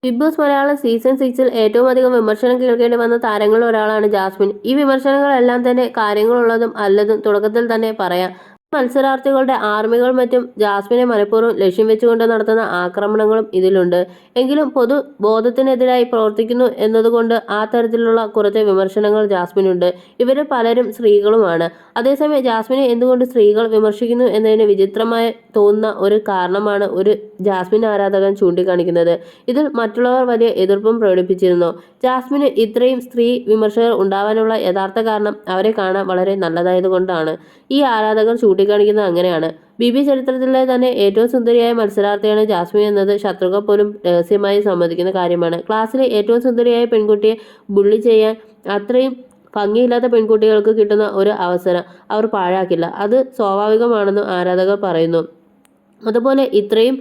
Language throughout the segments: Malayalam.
ബിഗ് ബോസ് മലയാളം സീസൺ 6-ൽ ഏറ്റവും അധികം വിമർശനം കേൾക്കേണ്ടി വന്ന താരങ്ങളിൽ ഒരാളാണ് ജാസ്മിൻ. ഈ വിമർശനങ്ങളെല്ലാം തന്നെ കാര്യങ്ങളുള്ളതും അല്ലതും തുടക്കത്തിൽ തന്നെ പറയാം. മത്സരാർത്ഥികളുടെ ആർമികൾ മറ്റും ജാസ്മിനെ മനഃപൂർവ്വം ലക്ഷ്യം വെച്ചുകൊണ്ട് നടത്തുന്ന ആക്രമണങ്ങളും ഇതിലുണ്ട്. എങ്കിലും പൊതുബോധത്തിനെതിരായി പ്രവർത്തിക്കുന്നു എന്നതുകൊണ്ട് ആ തരത്തിലുള്ള കുറച്ച് വിമർശനങ്ങൾ ജാസ്മിനുണ്ട്. ഇവരിൽ പലരും സ്ത്രീകളുമാണ്. അതേസമയം ജാസ്മിനെ എന്തുകൊണ്ട് സ്ത്രീകൾ വിമർശിക്കുന്നു എന്നതിന് വിചിത്രമായി തോന്നുന്ന ഒരു കാരണമാണ് ഒരു ജാസ്മിൻ ആരാധകൻ ചൂണ്ടിക്കാണിക്കുന്നത്. ഇതിൽ മറ്റുള്ളവർ വലിയ എതിർപ്പും പ്രകടിപ്പിച്ചിരുന്നു. ജാസ്മിന് ഇത്രയും സ്ത്രീ വിമർശകർ ഉണ്ടാവാനുള്ള യഥാർത്ഥ കാരണം അവരെ കാണാൻ വളരെ നല്ലതായതുകൊണ്ടാണ്. ഈ ആരാധകർ ചൂണ്ടിക്കാണിക്കുന്നത് അങ്ങനെയാണ്. ബിബി ചരിത്രത്തിലെ തന്നെ ഏറ്റവും സുന്ദരിയായ മത്സരാർത്ഥിയാണ് ജാസ്മിൻ എന്നത് ശത്രുക്കൾ പോലും രഹസ്യമായി സമ്മതിക്കുന്ന കാര്യമാണ്. ക്ലാസ്സിലെ ഏറ്റവും സുന്ദരിയായ പെൺകുട്ടിയെ ബുള്ളി ചെയ്യാൻ അത്രയും ഭംഗിയില്ലാത്ത പെൺകുട്ടികൾക്ക് കിട്ടുന്ന ഒരു അവസരം അവർ പാഴാക്കില്ല. അത് സ്വാഭാവികമാണെന്നും ആരാധകർ പറയുന്നു. അതുപോലെ ഇത്രയും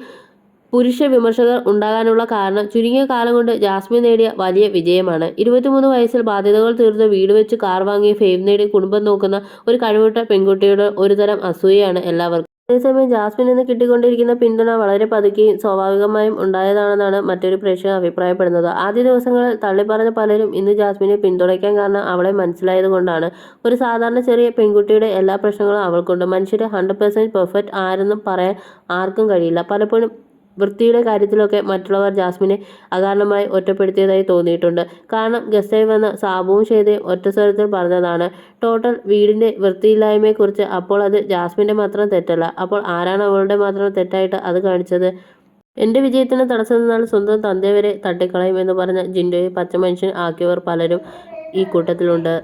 പുരുഷ വിമർശകർ ഉണ്ടാകാനുള്ള കാരണം ചുരുങ്ങിയ കാലം കൊണ്ട് ജാസ്മിൻ നേടിയ വലിയ വിജയമാണ്. 23 വയസ്സിൽ ബാധ്യതകൾ തീർത്ത് വീട് വെച്ച് കാർ വാങ്ങി ഫെയിം നേടി കുടുംബം നോക്കുന്ന ഒരു കഴിവുറ്റ പെൺകുട്ടിയുടെ ഒരുതരം അസൂയയാണ് എല്ലാവർക്കും. അതേസമയം ജാസ്മിൻ നിന്ന് കിട്ടിക്കൊണ്ടിരിക്കുന്ന പിന്തുണ വളരെ പതുക്കെയും സ്വാഭാവികമായും ഉണ്ടായതാണെന്നാണ് മറ്റൊരു പ്രേക്ഷകർ അഭിപ്രായപ്പെടുന്നത്. ആദ്യ ദിവസങ്ങളിൽ തള്ളിപ്പറഞ്ഞ പലരും ഇന്ന് ജാസ്മിനെ പിന്തുണയ്ക്കാൻ കാരണം അവളെ മനസ്സിലായത് കൊണ്ടാണ്. ഒരു സാധാരണ ചെറിയ പെൺകുട്ടിയുടെ എല്ലാ പ്രശ്നങ്ങളും അവൾക്കുണ്ട്. മനുഷ്യരെ 100% പെർഫെക്റ്റ് ആരെന്നും പറയാൻ ആർക്കും കഴിയില്ല. പലപ്പോഴും വൃത്തിയുടെ കാര്യത്തിലൊക്കെ മറ്റുള്ളവർ ജാസ്മിനെ അകാരണമായി ഒറ്റപ്പെടുത്തിയതായി തോന്നിയിട്ടുണ്ട്. കാരണം ഗസ്റ്റായി വന്ന സാബുവും ശ്വേതയും ഒറ്റ സ്വരത്തിൽ പറഞ്ഞതാണ് ടോട്ടൽ വീടിന്റെ വൃത്തിയില്ലായ്മയെക്കുറിച്ച്. അപ്പോൾ അത് ജാസ്മിന്റെ മാത്രം തെറ്റല്ല. അപ്പോൾ ആരാണ് അവളുടെ മാത്രം തെറ്റായിട്ട് അത് കാണിച്ചത്? എന്റെ വിജയത്തിന് തടസ്സം നിന്നാൽ സ്വന്തം തന്തയെ വരെ തട്ടിക്കളയും എന്ന് പറഞ്ഞ ജിൻഡോയെ പച്ചമനുഷ്യൻ ആക്കിയവർ പലരും ഈ കൂട്ടത്തിലുണ്ട്.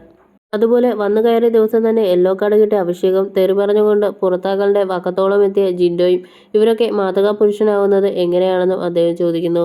അതുപോലെ വന്നു കയറിയ ദിവസം തന്നെ യെല്ലോ കാർഡ് കിട്ടിയ അഭിഷേകും തെറി പറഞ്ഞുകൊണ്ട് പുറത്താക്കലിന്റെ വക്കത്തോളം എത്തിയ ജിൻഡോയും ഇവരൊക്കെ മാതൃകാ പുരുഷനാവുന്നത് എങ്ങനെയാണെന്നും അദ്ദേഹം ചോദിക്കുന്നു.